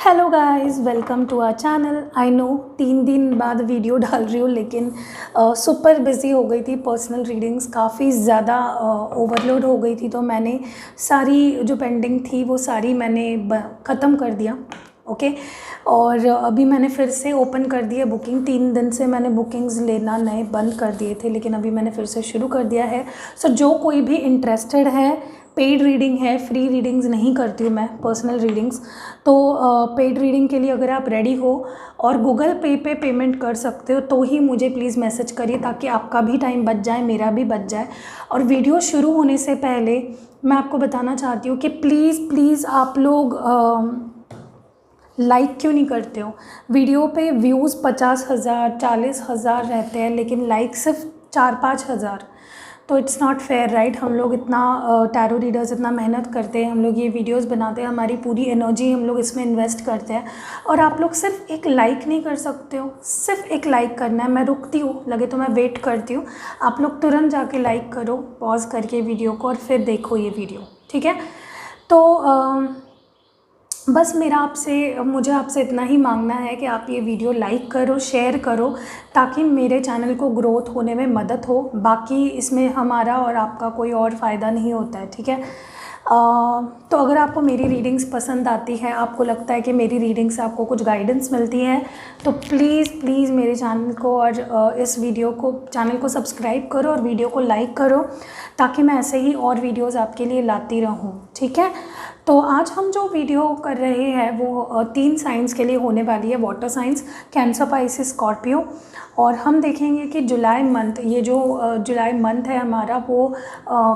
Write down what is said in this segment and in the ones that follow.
Hello guys, welcome to our channel. I know 3 दिन बाद video डाल रही हूँ, लेकिन सुपर बिज़ी हो गई थी। पर्सनल रीडिंग्स काफ़ी ज़्यादा ओवरलोड हो गई थी, तो मैंने सारी जो पेंडिंग थी वो सारी मैंने ख़त्म कर दिया। ओके और अभी मैंने फिर से ओपन कर दिया बुकिंग। 3 दिन से मैंने बुकिंग्स लेना नए बंद कर दिए थे, लेकिन अभी मैंने फिर से शुरू कर दिया है। सो जो कोई भी इंटरेस्टेड है, पेड रीडिंग है, फ्री रीडिंग्स नहीं करती हूँ मैं, पर्सनल रीडिंग्स। तो पेड रीडिंग के लिए अगर आप रेडी हो और गूगल पे पेमेंट कर सकते हो तो ही मुझे प्लीज़ मैसेज करिए, ताकि आपका भी टाइम बच जाए, मेरा भी बच जाए। और वीडियो शुरू होने से पहले मैं आपको बताना चाहती हूँ कि प्लीज़ आप लोग लाइक क्यों नहीं करते हो। वीडियो पे व्यूज़ 50,000 40,000 रहते हैं, लेकिन लाइक सिर्फ 4-5 हज़ार। तो इट्स नॉट फेयर, राइट। हम लोग इतना टैरो रीडर्स इतना मेहनत करते हैं, हम लोग ये वीडियोस बनाते हैं, हमारी पूरी एनर्जी हम लोग इसमें इन्वेस्ट करते हैं, और आप लोग सिर्फ एक लाइक नहीं कर सकते हो। सिर्फ एक लाइक करना है। मैं रुकती हूँ, लगे तो मैं वेट करती हूँ। आप लोग तुरंत जाके लाइक करो, पॉज करके वीडियो को, और फिर देखो ये वीडियो, ठीक है। तो बस मुझे आपसे इतना ही मांगना है कि आप ये वीडियो लाइक करो, शेयर करो, ताकि मेरे चैनल को ग्रोथ होने में मदद हो। बाकी इसमें हमारा और आपका कोई और फ़ायदा नहीं होता है, ठीक है। तो अगर आपको मेरी रीडिंग्स पसंद आती है, आपको लगता है कि मेरी रीडिंग से आपको कुछ गाइडेंस मिलती है, तो प्लीज़ मेरे चैनल को और इस वीडियो को चैनल को सब्सक्राइब करो और वीडियो को लाइक करो, ताकि मैं ऐसे ही और वीडियोज़ आपके लिए लाती रहूँ, ठीक है। तो आज हम जो वीडियो कर रहे हैं वो 3 साइंस के लिए होने वाली है। Water science, cancer, Pisces, Scorpio. और हम देखेंगे कि जुलाई मंथ, ये जो जुलाई मंथ है हमारा, वो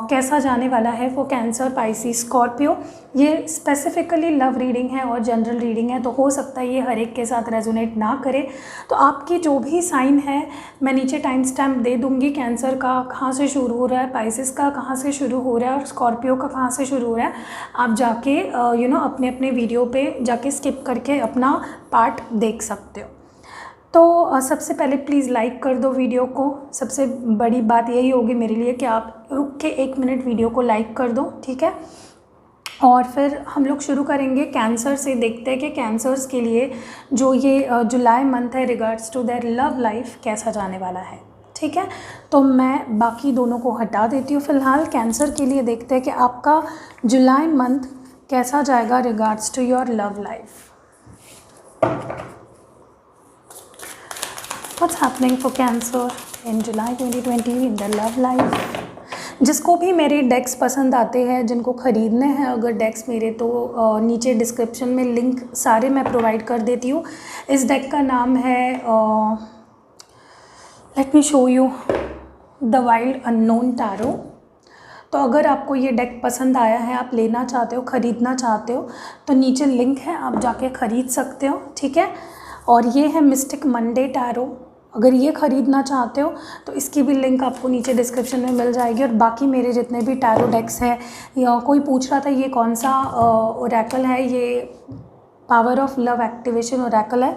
कैसा जाने वाला है वो कैंसर, पाइसिस, स्कॉर्पियो। ये स्पेसिफिकली लव रीडिंग है और जनरल रीडिंग है, तो हो सकता है ये हर एक के साथ रेजोनेट ना करे। तो आपकी जो भी साइन है मैं नीचे टाइम स्टैम्प दे दूँगी। कैंसर का कहाँ से शुरू हो रहा है, पाइसिस का कहाँ से शुरू हो रहा है, और स्कॉर्पियो का कहाँ से शुरू हो रहा है। आप जाके अपने अपने वीडियो पे जाके स्किप करके अपना पार्ट देख सकते हो। तो सबसे पहले प्लीज़ लाइक कर दो वीडियो को। सबसे बड़ी बात यही होगी मेरे लिए कि आप रुक के 1 मिनट वीडियो को लाइक कर दो, ठीक है। और फिर हम लोग शुरू करेंगे कैंसर से। देखते हैं कि कैंसर्स के लिए जो ये जुलाई मंथ है, regards to their love life कैसा जाने वाला है, ठीक है। तो मैं बाकी दोनों को हटा देती हूँ फ़िलहाल। कैंसर के लिए देखते हैं कि आपका जुलाई मंथ कैसा जाएगा regards to your love life. What's happening for Cancer in July 2020 in the love life. जिसको भी मेरे डेक्स पसंद आते हैं, जिनको ख़रीदने हैं अगर डेक्स मेरे, तो नीचे डिस्क्रिप्शन में लिंक सारे मैं प्रोवाइड कर देती हूँ। इस डेक का नाम है, let me show you, the wild unknown tarot. तो अगर आपको ये डेक पसंद आया है, आप लेना चाहते हो, ख़रीदना चाहते हो, तो नीचे लिंक है, आप जाके ख़रीद सकते हो, ठीक है। और ये है मिस्टिक मंडे टैरो। अगर ये ख़रीदना चाहते हो तो इसकी भी लिंक आपको नीचे डिस्क्रिप्शन में मिल जाएगी। और बाकी मेरे जितने भी टैरो डेक्स हैं, या कोई पूछ रहा था ये कौन सा ओरेकल है, ये power of love activation Oracle है,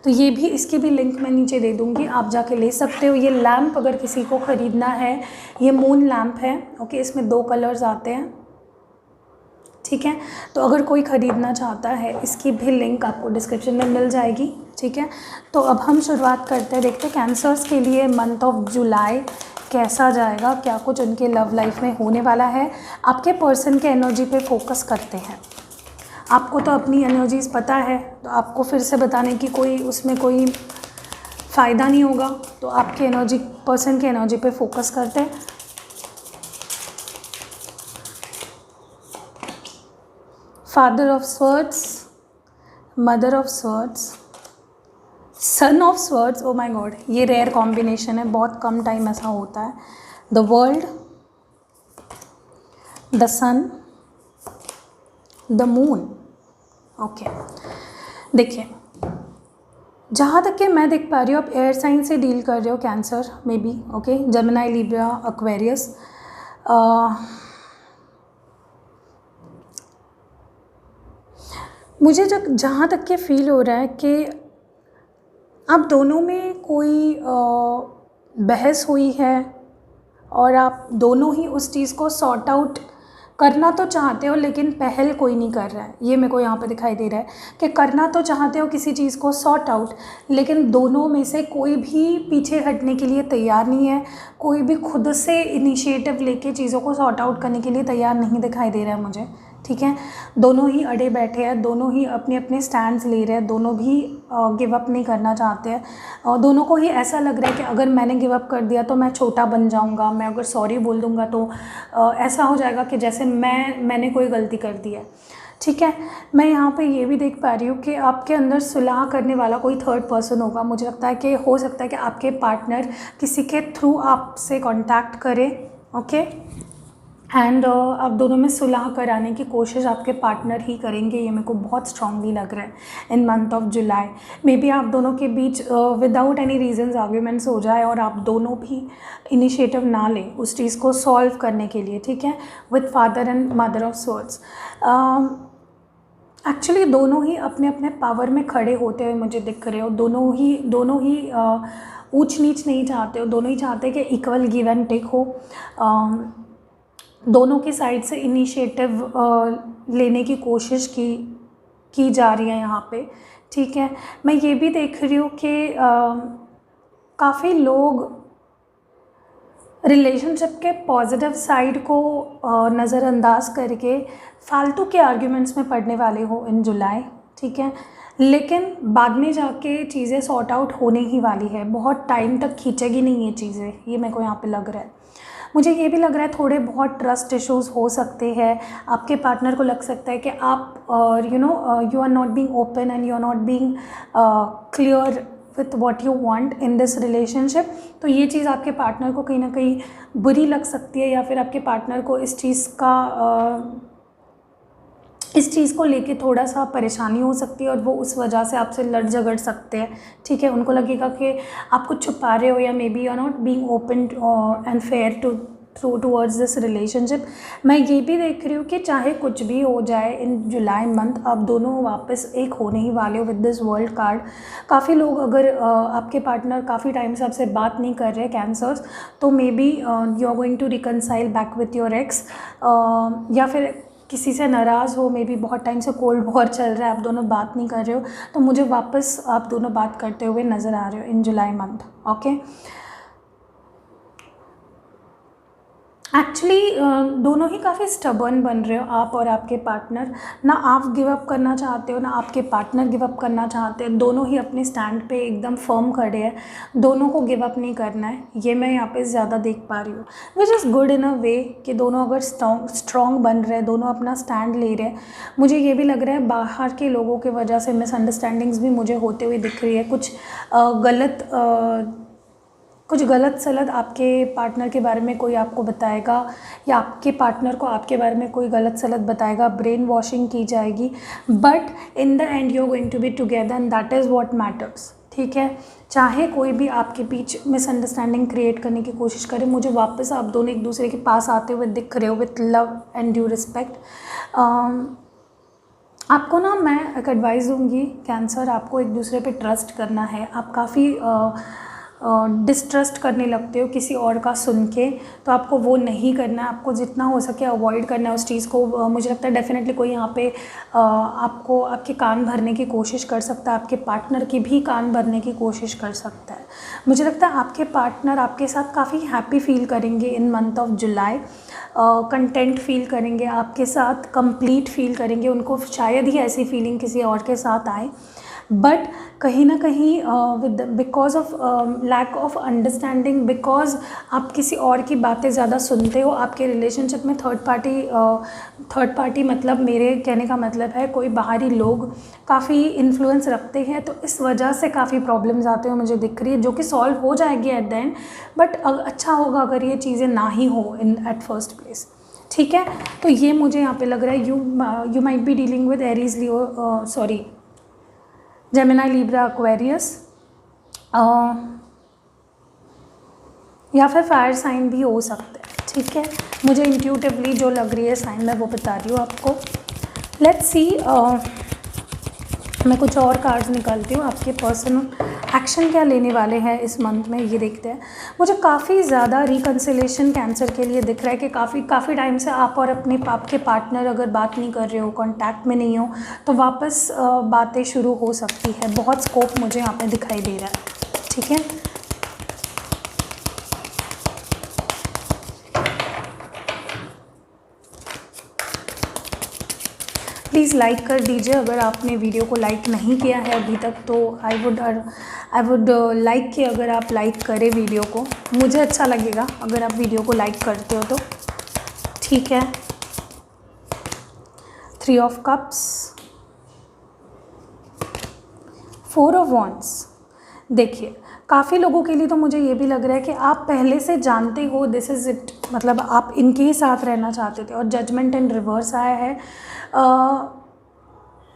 तो ये भी, इसकी भी लिंक मैं नीचे दे दूँगी, आप जाके ले सकते हो। ये लैम्प अगर किसी को ख़रीदना है, ये मून लैम्प है, ओके। इसमें 2 कलर्स आते हैं, ठीक है। तो अगर कोई ख़रीदना चाहता है, इसकी भी लिंक आपको डिस्क्रिप्शन में मिल जाएगी, ठीक है। तो अब हम शुरुआत करते हैं, देखते हैं कैंसर्स के लिए मंथ ऑफ जुलाई कैसा जाएगा, क्या कुछ उनके लव लाइफ में होने वाला है। आपके पर्सन के एनर्जी पे फोकस करते हैं। आपको तो अपनी एनर्जीज़ पता है, तो आपको फिर से बताने की उसमें कोई फ़ायदा नहीं होगा। तो आपके एनर्जी, पर्सन के एनर्जी पे फोकस करते हैं। Father of swords, mother of swords, son of swords. Oh my God, ये रेयर कॉम्बिनेशन है, बहुत कम टाइम ऐसा होता है। The world, the sun, the moon, okay. देखिए, जहाँ तक कि मैं देख पा रही हूँ, आप एयर साइन से डील कर रहे हो cancer may be, okay. Gemini, Libra, Aquarius. मुझे जहाँ तक के फील हो रहा है कि आप दोनों में कोई बहस हुई है, और आप दोनों ही उस चीज़ को सॉर्ट आउट करना तो चाहते हो लेकिन पहल कोई नहीं कर रहा है, ये मेरे को यहाँ पे दिखाई दे रहा है कि करना तो चाहते हो किसी चीज़ को सॉर्ट आउट, लेकिन दोनों में से कोई भी पीछे हटने के लिए तैयार नहीं है, कोई भी खुद से इनिशिएटिव लेके चीज़ों को सॉर्ट आउट करने के लिए तैयार नहीं दिखाई दे रहा है मुझे, ठीक है। दोनों ही अड़े बैठे हैं, दोनों ही अपने अपने स्टैंड्स ले रहे हैं, दोनों भी गिव अप नहीं करना चाहते हैं, और दोनों को ही ऐसा लग रहा है कि अगर मैंने गिव अप कर दिया तो मैं छोटा बन जाऊंगा, मैं अगर सॉरी बोल दूंगा तो ऐसा हो जाएगा कि जैसे मैंने कोई गलती कर दी है, ठीक है। मैं यहाँ पे ये भी देख पा रही हूँ कि आपके अंदर सुलह करने वाला कोई थर्ड पर्सन होगा। मुझे लगता है कि हो सकता है कि आपके पार्टनर किसी के थ्रू आपसे कांटेक्ट करे, ओके, एंड आप दोनों में सुलह कराने की कोशिश आपके पार्टनर ही करेंगे, ये मेरे को बहुत स्ट्रांगली लग रहा है इन month of July. May be आप दोनों के बीच विदाउट एनी रीजंस आर्ग्यूमेंट्स हो जाए और आप दोनों भी इनिशिएटिव ना लें उस चीज़ को सॉल्व करने के लिए, ठीक है, with father and mother of sorts. Actually दोनों ही अपने अपने पावर में खड़े होते हुए मुझे दिख रहे हो, दोनों ही ऊंच नीच नहीं चाहते हो, दोनों ही चाहते हैं कि इक्वल गिव एंड टेक हो। दोनों की साइड से इनिशिएटिव लेने की कोशिश की जा रही है यहाँ पे, ठीक है। मैं ये भी देख रही हूँ कि काफ़ी लोग रिलेशनशिप के पॉजिटिव साइड को नज़रअंदाज करके फालतू के आर्ग्यूमेंट्स में पड़ने वाले हो इन जुलाई, ठीक है, लेकिन बाद में जाके चीज़ें सॉर्ट आउट होने ही वाली है, बहुत टाइम तक खींचेगी नहीं ये चीज़ें, ये मेरे को यहाँ पे लग रहा है। मुझे ये भी लग रहा है थोड़े बहुत ट्रस्ट इश्यूज हो सकते हैं, आपके पार्टनर को लग सकता है कि आप you are not being open and you are not being clear with what you want in this relationship. तो ये चीज़ आपके पार्टनर को कहीं ना कहीं बुरी लग सकती है, या फिर आपके पार्टनर को इस चीज़ को लेके थोड़ा सा परेशानी हो सकती है और वो उस वजह से आपसे लड़ झगड़ सकते हैं, ठीक है। उनको लगेगा कि आप कुछ छुपा रहे हो, या maybe you are not being open and fair towards this relationship. मैं ये भी देख रही हूँ कि चाहे कुछ भी हो जाए इन जुलाई मंथ, आप दोनों वापस एक होने ही वाले हो विद दिस वर्ल्ड कार्ड। काफ़ी लोग, अगर आपके पार्टनर काफ़ी टाइम से आपसे बात नहीं कर रहे कैंसर्स, तो maybe you are going to reconcile back with your ex, या फिर किसी से नाराज़ हो, मे बी बहुत टाइम से कोल्ड वॉर चल रहा है, आप दोनों बात नहीं कर रहे हो, तो मुझे वापस आप दोनों बात करते हुए नज़र आ रहे हो इन जुलाई मंथ, ओके। एक्चुअली दोनों ही काफ़ी स्टबर्न बन रहे हो, आप और आपके पार्टनर। ना आप गिव अप करना चाहते हो, ना आपके पार्टनर गिव अप करना चाहते हैं, दोनों ही अपने स्टैंड पे एकदम फर्म खड़े हैं, दोनों को गिव अप नहीं करना है, ये मैं यहाँ पे ज़्यादा देख पा रही हूँ, विच इज़ गुड इन अ वे कि दोनों अगर स्ट्रॉन्ग बन रहे हैं, दोनों अपना स्टैंड ले रहे हैं। मुझे ये भी लग रहा है बाहर के लोगों की वजह से मिसअंडरस्टैंडिंग्स भी मुझे होते हुए दिख रही है, कुछ गलत सलत आपके पार्टनर के बारे में कोई आपको बताएगा, या आपके पार्टनर को आपके बारे में कोई गलत सलत बताएगा, ब्रेन वॉशिंग की जाएगी, but in the end you are going to be together and that is what matters, ठीक है। चाहे कोई भी आपके बीच मिसअंडरस्टैंडिंग क्रिएट करने की कोशिश करे, मुझे वापस आप दोनों एक दूसरे के पास आते हुए दिख रहे हो with love and due respect. आपको ना मैं एक एडवाइस दूंगी कैंसर, आपको एक दूसरे पे ट्रस्ट करना है। आप काफ़ी डिस्ट्रस्ट करने लगते हो किसी और का सुन के, तो आपको वो नहीं करना है, आपको जितना हो सके अवॉइड करना है उस चीज़ को। मुझे लगता है डेफिनेटली कोई यहाँ पे आपको आपके कान भरने की कोशिश कर सकता है, आपके पार्टनर की भी कान भरने की कोशिश कर सकता है। मुझे लगता है आपके पार्टनर आपके साथ काफ़ी हैप्पी फील करेंगे इन month of July, content feel करेंगे आपके साथ, कंप्लीट फील करेंगे। उनको शायद ही ऐसी फीलिंग किसी और के साथ आए, बट कहीं ना कहीं because of lack of understanding, because आप किसी और की बातें ज़्यादा सुनते हो, आपके रिलेशनशिप में थर्ड पार्टी मतलब मेरे कहने का मतलब है कोई बाहरी लोग काफ़ी इन्फ्लुएंस रखते हैं, तो इस वजह से काफ़ी प्रॉब्लम्स आते हुए मुझे दिख रही है, जो कि सॉल्व हो जाएगी एट द एंड, बट अच्छा होगा अगर ये चीज़ें ना ही हो एट फर्स्ट प्लेस, ठीक है। तो ये मुझे यहाँ पे लग रहा है you might be dealing with Aries, Leo, sorry, Gemini, Libra, Aquarius, या फिर फायर साइन भी हो सकते हैं, ठीक है। मुझे इंट्यूटिवली जो लग रही है साइन मैं वो बता रही हूँ आपको। लेट्स सी, मैं कुछ और कार्ड्स निकालती हूँ आपके एक्शन क्या लेने वाले हैं इस मंथ में, ये देखते हैं। मुझे काफ़ी ज़्यादा रिकन्सिलेशन कैंसर के लिए दिख रहा है कि काफ़ी टाइम से आप और आपके पार्टनर अगर बात नहीं कर रहे हो, कांटेक्ट में नहीं हो, तो वापस बातें शुरू हो सकती है। बहुत स्कोप मुझे यहाँ पे दिखाई दे रहा है, ठीक है। प्लीज़ लाइक कर दीजिए अगर आपने वीडियो को लाइक नहीं किया है अभी तक, तो आई वुड लाइक कि अगर आप लाइक करें वीडियो को, मुझे अच्छा लगेगा अगर आप वीडियो को लाइक करते हो तो, ठीक है। 3 ऑफ कप्स, 4 ऑफ वॉन्ड्स। देखिए काफ़ी लोगों के लिए तो मुझे ये भी लग रहा है कि आप पहले से जानते हो दिस इज़ इट, मतलब आप इनके ही साथ रहना चाहते थे, और जजमेंट इन रिवर्स आया है।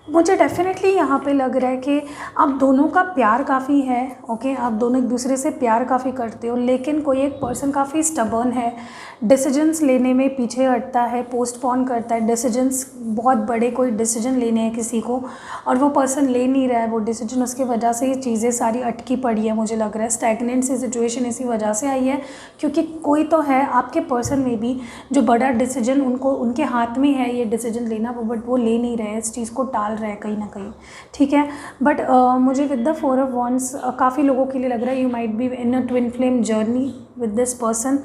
मुझे डेफिनेटली यहाँ पे लग रहा है कि आप दोनों का प्यार काफ़ी है, ओके, आप दोनों एक दूसरे से प्यार काफ़ी करते हो, लेकिन कोई एक पर्सन काफ़ी स्टबर्न है, डिसीजंस लेने में पीछे हटता है, पोस्टपोन करता है। डिसीजंस बहुत बड़े कोई डिसीजन लेने हैं किसी को, और वो पर्सन ले नहीं रहा है वो डिसीजन, उसकी वजह से ये चीज़ें सारी अटकी पड़ी है। मुझे लग रहा है स्टैग्नेंट सी सिचुएशन इसी वजह से आई है, क्योंकि कोई तो है आपके पर्सन में भी जो बड़ा डिसीजन उनके हाथ में है ये डिसीजन लेना, बट वो ले नहीं रहे, इस चीज़ को टाल रहे हैं कहीं ना कहीं, ठीक है। बट मुझे विद द 4 ऑफ वॉन्ड्स काफ़ी लोगों के लिए लग रहा है you might be in a twin flame journey with this person.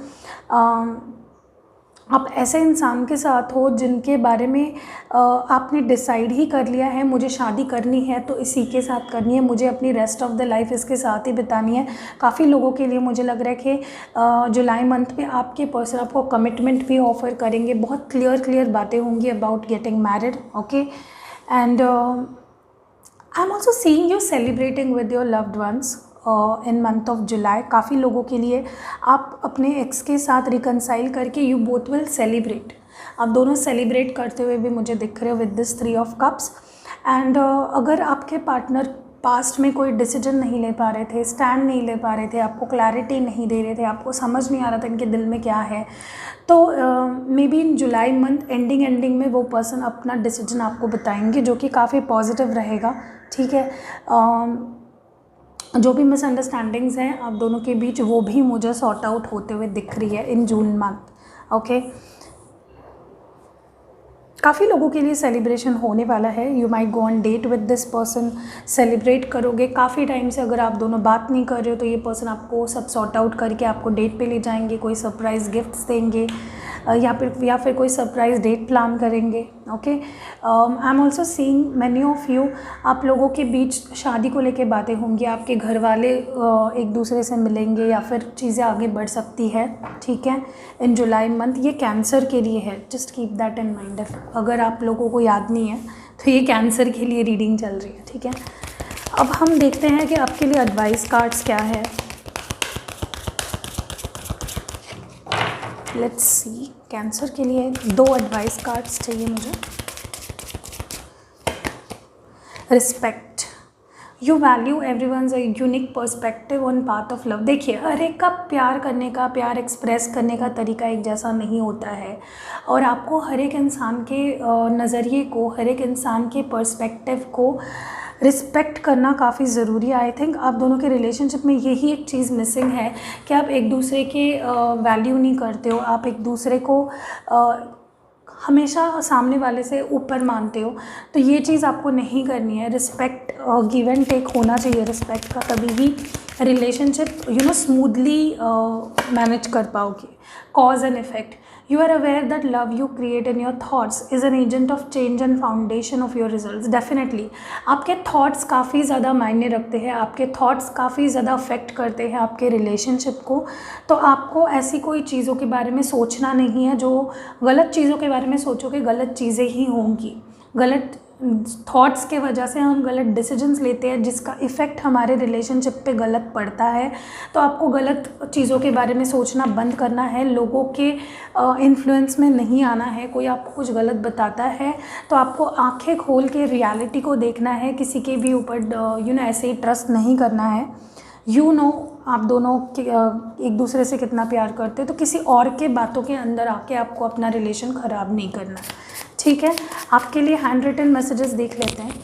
आप ऐसे इंसान के साथ हो जिनके बारे में आपने डिसाइड ही कर लिया है मुझे शादी करनी है तो इसी के साथ करनी है, मुझे अपनी रेस्ट ऑफ द लाइफ इसके साथ ही बितानी है। काफ़ी लोगों के लिए मुझे लग रहा है कि जुलाई मंथ में आपके पर्सन आपको कमिटमेंट भी ऑफ़र करेंगे, बहुत क्लियर बातें होंगी about getting married, okay. And I am also seeing you celebrating with your loved ones in month of July. काफ़ी लोगों के लिए आप अपने एक्स के साथ रिकनसाइल करके यू बोथ विल सेलिब्रेट, आप दोनों सेलिब्रेट करते हुए भी मुझे दिख रहे हो with this 3 of cups. And अगर आपके पार्टनर पास्ट में कोई डिसीजन नहीं ले पा रहे थे, स्टैंड नहीं ले पा रहे थे, आपको क्लैरिटी नहीं दे रहे थे, आपको समझ नहीं आ रहा था इनके दिल में क्या है, तो may be in July month ending में वो पर्सन अपना डिसीजन आपको बताएंगे जो कि काफ़ी पॉजिटिव रहेगा, ठीक है। जो भी मिसअंडरस्टैंडिंग्स हैं आप दोनों के बीच वो भी मुझे सॉर्ट आउट होते हुए दिख रही है इन जून मंथ, ओके। काफ़ी लोगों के लिए सेलिब्रेशन होने वाला है, you might go on date with this person, celebrate करोगे। काफ़ी टाइम से अगर आप दोनों बात नहीं कर रहे हो तो ये पर्सन आपको सब सॉर्ट आउट करके आपको डेट पे ले जाएंगे, कोई सरप्राइज़ गिफ्ट्स देंगे, या फिर कोई सरप्राइज़ डेट प्लान करेंगे, okay. I am also seeing many of you, आप लोगों के बीच शादी को लेके बातें होंगी, आपके घर वाले एक दूसरे से मिलेंगे या फिर चीज़ें आगे बढ़ सकती है, ठीक है, इन जुलाई मंथ। ये कैंसर के लिए है, just keep that in mind. अगर आप लोगों को याद नहीं है तो ये कैंसर के लिए रीडिंग चल रही है, ठीक है। अब हम देखते हैं कि आपके लिए एडवाइस कार्ड्स क्या है। लेट्स सी, कैंसर के लिए 2 एडवाइस कार्ड्स चाहिए मुझे। Respect, you value everyone's unique perspective on path of love. देखिए हर एक का प्यार करने का, प्यार एक्सप्रेस करने का तरीका एक जैसा नहीं होता है, और आपको हर एक इंसान के नज़रिए को, हर एक इंसान के पर्सपेक्टिव को रिस्पेक्ट करना काफ़ी ज़रूरी है। आई थिंक आप दोनों के रिलेशनशिप में यही एक चीज़ मिसिंग है कि आप एक दूसरे के वैल्यू नहीं करते हो, आप एक दूसरे को हमेशा सामने वाले से ऊपर मानते हो, तो ये चीज़ आपको नहीं करनी है। रिस्पेक्ट, गिव एंड टेक होना चाहिए रिस्पेक्ट का, तभी ही रिलेशनशिप स्मूथली मैनेज कर पाओगे। Cause and effect, you are aware that love you create in your thoughts is an agent of change and foundation of your results. Definitely आपके thoughts काफ़ी ज़्यादा मायने रखते हैं, आपके थॉट्स काफ़ी ज़्यादा अफेक्ट करते हैं आपके रिलेशनशिप को। तो आपको ऐसी कोई चीज़ों के बारे में सोचना नहीं है, जो गलत चीज़ों के बारे में सोचोगे गलत चीज़ें ही होंगी। गलत थॉट्स के वजह से हम गलत डिसीजंस लेते हैं जिसका इफ़ेक्ट हमारे रिलेशनशिप पे गलत पड़ता है। तो आपको गलत चीज़ों के बारे में सोचना बंद करना है, लोगों के इन्फ्लुएंस में नहीं आना है। कोई आपको कुछ गलत बताता है तो आपको आंखें खोल के रियलिटी को देखना है, किसी के भी ऊपर ऐसे ही ट्रस्ट नहीं करना है। आप दोनों एक दूसरे से कितना प्यार करते हैं, तो किसी और के बातों के अंदर आके आपको अपना रिलेशन ख़राब नहीं करना, ठीक है। आपके लिए हैंड रिटन मैसेजेस देख लेते हैं।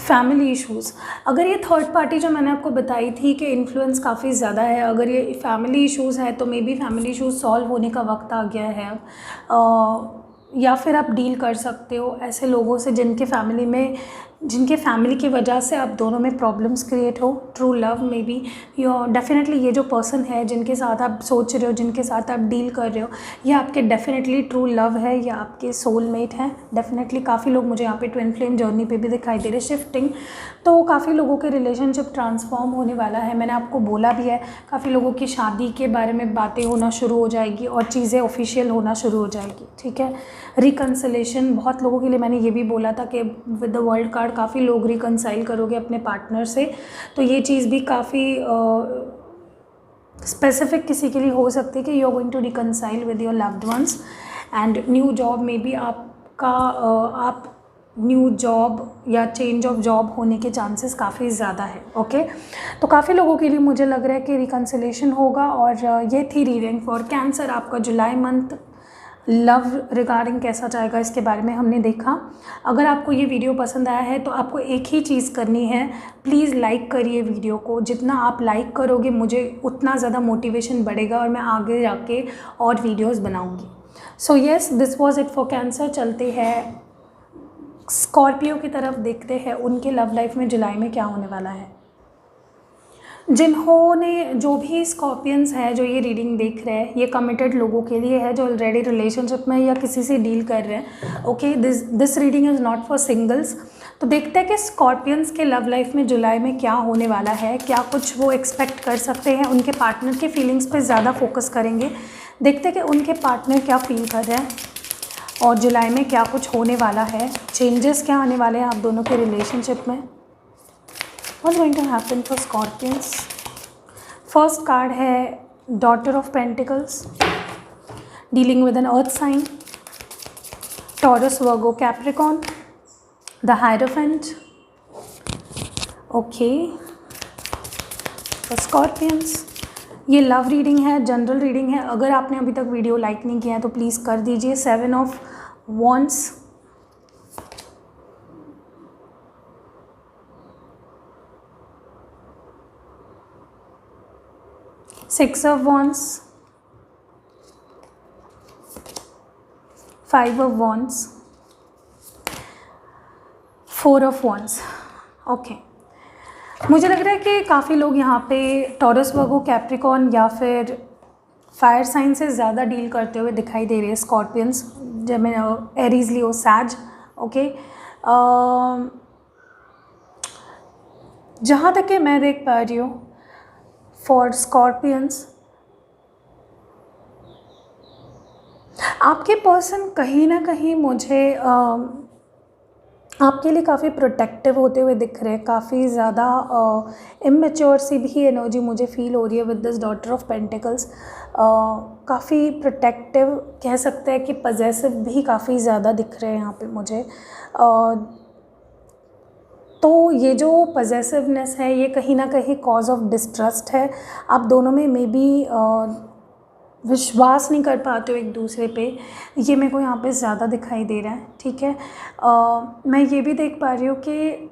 फैमिली इश्यूज़, अगर ये थर्ड पार्टी जो मैंने आपको बताई थी कि इन्फ्लुएंस काफ़ी ज़्यादा है, अगर ये फैमिली इश्यूज़ है तो may be family issues solve होने का वक्त आ गया है। या फिर आप डील कर सकते हो ऐसे लोगों से जिनके फैमिली की वजह से आप दोनों में प्रॉब्लम्स क्रिएट हो। True love may be definitely ये जो पर्सन है जिनके साथ आप सोच रहे हो, जिनके साथ आप डील कर रहे हो, ये आपके डेफिनेटली ट्रू लव है या आपके सोलमेट हैं। डेफिनेटली काफ़ी लोग मुझे यहाँ पे ट्विन फ्लेम जर्नी पे भी दिखाई दे रहे शिफ्टिंग, तो काफ़ी लोगों के रिलेशनशिप ट्रांसफॉर्म होने वाला है। मैंने आपको बोला भी है, काफ़ी लोगों की शादी के बारे में बातें होना शुरू हो जाएगी और चीज़ें ऑफिशियल होना शुरू हो जाएगी, ठीक है। रिकन्सिलेशन बहुत लोगों के लिए मैंने ये भी बोला था कि विद द वर्ल्ड कार्ड काफ़ी लोग रिकन्साइल करोगे अपने पार्टनर से, तो ये चीज़ भी काफ़ी स्पेसिफिक किसी के लिए हो सकती है कि you are going to reconcile with your loved ones. And new job में भी आप न्यू जॉब या चेंज ऑफ जॉब होने के चांसेस काफ़ी ज़्यादा है। ओके, तो काफ़ी लोगों के लिए मुझे लग रहा है कि रिकन्सिलेशन होगा। और ये थी रीडिंग फॉर कैंसर। आपका जुलाई मंथ लव रिगार्डिंग कैसा जाएगा इसके बारे में हमने देखा। अगर आपको ये वीडियो पसंद आया है तो आपको एक ही चीज़ करनी है, प्लीज़ लाइक करिए वीडियो को। जितना आप लाइक करोगे मुझे उतना ज़्यादा मोटिवेशन बढ़ेगा और मैं आगे जाके और वीडियोस बनाऊंगी। So yes, this was it for cancer. चलते हैं स्कॉर्पियो की तरफ, देखते हैं उनके लव लाइफ में जुलाई में क्या होने वाला है। जिन्होंने जो भी स्कॉर्पियंस है जो ये रीडिंग देख रहे हैं, ये कमिटेड लोगों के लिए है जो ऑलरेडी रिलेशनशिप में या किसी से डील कर रहे हैं। Okay, this reading is not for singles. तो देखते हैं कि स्कॉर्पियंस के लव लाइफ में जुलाई में क्या होने वाला है, क्या कुछ वो एक्सपेक्ट कर सकते हैं। उनके पार्टनर के फीलिंग्स पे ज़्यादा फोकस करेंगे। देखते हैं कि उनके पार्टनर क्या फील कर रहे हैं और जुलाई में क्या कुछ होने वाला है, चेंजेस क्या आने वाले हैं आप दोनों के रिलेशनशिप में। What's going to happen for Scorpions? First card है Daughter of Pentacles, dealing with an earth sign, Taurus, Virgo, Capricorn, the Hierophant. Okay, for Scorpions ये लव रीडिंग है, जनरल रीडिंग है। अगर आपने अभी तक वीडियो लाइक नहीं किया है तो प्लीज़ कर दीजिए। 7 of Wands, 6 of Wands, 5 of Wands, 4 of Wands। Okay, मुझे लग रहा है कि काफ़ी लोग यहाँ पे टॉरस, वर्गो, कैप्रिकॉर्न या फिर फायर साइन से ज़्यादा डील करते हुए दिखाई दे रहे हैं स्कॉर्पियंस, जब एरीज, लियो, सैज। ओके, जहाँ तक कि मैं देख पा रही हूँ फॉर स्कॉर्पियंस, आपके पर्सन कहीं ना कहीं मुझे आपके लिए काफ़ी प्रोटेक्टिव होते हुए दिख रहे हैं। काफ़ी ज़्यादा इमेच्योर सी भी एनर्जी मुझे फील हो रही है with this daughter of pentacles. काफ़ी प्रोटेक्टिव कह सकते हैं कि पजेसिव भी काफ़ी ज़्यादा दिख रहे हैं यहाँ पे मुझे। तो ये जो पजेसिवनेस है ये कहीं ना कहीं कॉज ऑफ डिस्ट्रस्ट है। आप दोनों में मे बी विश्वास नहीं कर पाते हो एक दूसरे पे, ये मेरे को यहाँ पे ज़्यादा दिखाई दे रहा है। ठीक है, मैं ये भी देख पा रही हूँ कि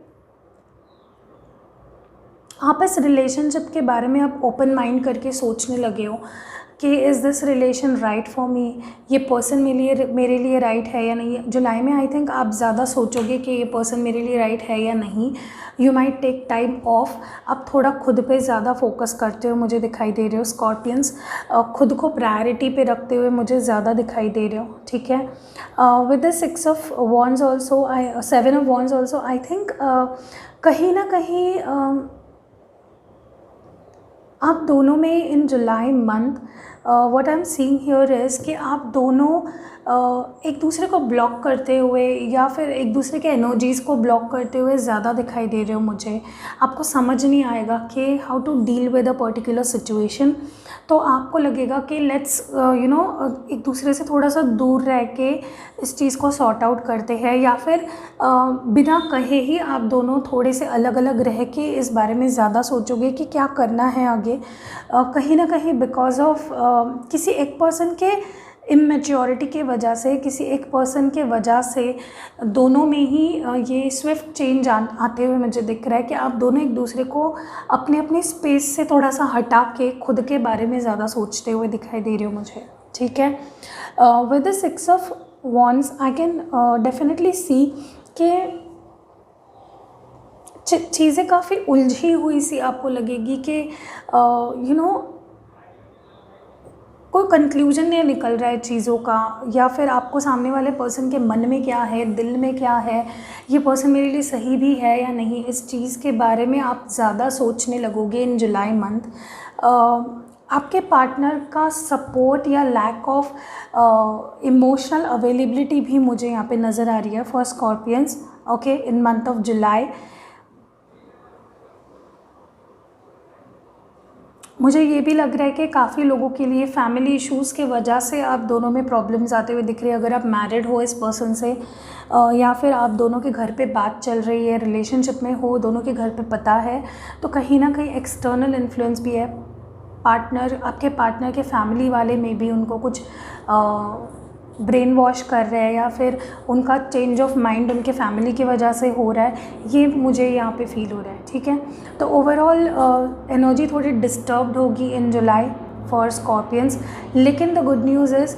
आप इस रिलेशनशिप के बारे में आप ओपन माइंड करके सोचने लगे हो कि is this relation right for me, ये पर्सन मेरे लिए राइट है या नहीं। जुलाई में आई थिंक आप ज़्यादा सोचोगे कि ये पर्सन मेरे लिए राइट है या नहीं। You might take time off, आप थोड़ा खुद पे ज़्यादा फोकस करते हो मुझे दिखाई दे रहे हो स्कॉर्पियंस। खुद को प्रायोरिटी पे रखते हुए मुझे ज़्यादा दिखाई दे रहे हो। ठीक है, with the 6 of wands also, 7 of wands also, I think कहीं ना कहीं आप दोनों में in July month what I am seeing here is कि आप दोनों एक दूसरे को ब्लॉक करते हुए या फिर एक दूसरे के एनर्जीज़ को ब्लॉक करते हुए ज़्यादा दिखाई दे रहे हो मुझे। आपको समझ नहीं आएगा कि how to deal with a particular situation. तो आपको लगेगा कि लेट्स एक दूसरे से थोड़ा सा दूर रह के इस चीज़ को सॉर्ट आउट करते हैं, या फिर बिना कहे ही आप दोनों थोड़े से अलग अलग रह के इस बारे में ज़्यादा सोचोगे कि क्या करना है आगे। कहीं ना कहीं बिकॉज ऑफ किसी एक पर्सन के इमेच्योरिटी के वजह से, किसी एक पर्सन के वजह से दोनों में ही ये स्विफ्ट चेंज आते हुए मुझे दिख रहा है कि आप दोनों एक दूसरे को अपने अपने स्पेस से थोड़ा सा हटा के खुद के बारे में ज़्यादा सोचते हुए दिखाई दे रहे हो मुझे, ठीक है। With the 6 of wands I can definitely see कि चीज़ें काफ़ी उलझी हुई सी आपको लगेगी कि यू नो कोई कंक्लूजन नहीं निकल रहा है चीज़ों का, या फिर आपको सामने वाले पर्सन के मन में क्या है, दिल में क्या है, ये पर्सन मेरे लिए सही भी है या नहीं, इस चीज़ के बारे में आप ज़्यादा सोचने लगोगे इन जुलाई मंथ। आपके पार्टनर का सपोर्ट या लैक ऑफ इमोशनल अवेलेबिलिटी भी मुझे यहाँ पे नज़र आ रही है for Scorpions, okay, in month of July. मुझे ये भी लग रहा है कि काफ़ी लोगों के लिए फैमिली इश्यूज़ के वजह से आप दोनों में प्रॉब्लम्स आते हुए दिख रही है। अगर आप मैरिड हो इस पर्सन से, या फिर आप दोनों के घर पे बात चल रही है, रिलेशनशिप में हो, दोनों के घर पे पता है, तो कहीं ना कहीं एक्सटर्नल इन्फ्लुएंस भी है। आपके पार्टनर के फैमिली वाले में भी उनको कुछ ब्रेन वॉश कर रहे हैं, या फिर उनका चेंज ऑफ माइंड उनके फैमिली की वजह से हो रहा है, ये मुझे यहाँ पे फील हो रहा है, ठीक है। तो ओवरऑल एनर्जी थोड़ी डिस्टर्ब्ड होगी इन जुलाई फॉर स्कॉर्पियंस, लेकिन the good news is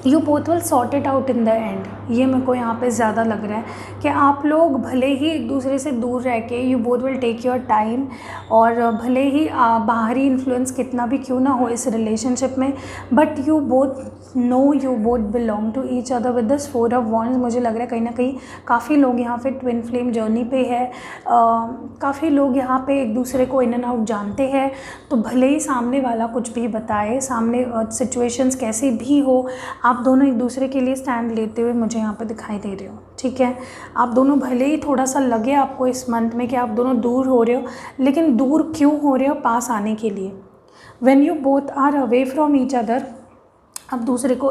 you both will sort it out in the and. ये मेरे को यहाँ पे ज़्यादा लग रहा है कि आप लोग भले ही एक दूसरे से दूर रह के you both will take your time, और भले ही बाहरी इन्फ्लुएंस कितना भी क्यों ना हो इस रिलेशनशिप में, but you both know you both belong to each other. With this 4 of wands मुझे लग रहा है कहीं ना कहीं काफ़ी लोग यहाँ पे ट्विन फ्लेम जर्नी पे है, काफ़ी लोग यहाँ पे एक दूसरे को इन एंड आउट जानते हैं। तो भले ही सामने वाला कुछ भी बताए, सामने सिचुएशंस कैसी भी हो, आप दोनों एक दूसरे के लिए स्टैंड लेते हुए मुझे यहाँ पे दिखाई दे रहे हो, ठीक है। आप दोनों भले ही थोड़ा सा लगे आपको इस मंथ में कि आप दोनों दूर हो रहे हो, लेकिन दूर क्यों हो रहे हो? पास आने के लिए। When you both are away from each other, अब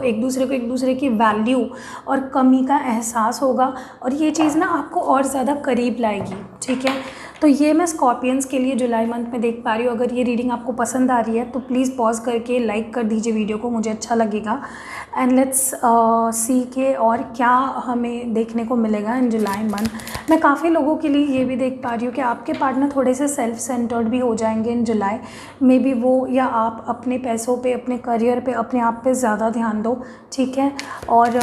एक दूसरे की वैल्यू और कमी का एहसास होगा, और ये चीज़ ना आपको और ज़्यादा करीब लाएगी, ठीक है। तो ये मैं स्कॉर्पियंस के लिए जुलाई मंथ में देख पा रही हूँ। अगर ये रीडिंग आपको पसंद आ रही है तो प्लीज़ पॉज करके लाइक कर दीजिए वीडियो को, मुझे अच्छा लगेगा। एंड लेट्स सी के और क्या हमें देखने को मिलेगा इन जुलाई मंथ। मैं काफ़ी लोगों के लिए ये भी देख पा रही हूँ कि आपके पार्टनर थोड़े से सेल्फ सेंटर्ड भी हो जाएंगे इन जुलाई। मे बी वो या आप अपने पैसों पे, अपने करियर पे, अपने आप पे ज़्यादा ध्यान दो, ठीक है। और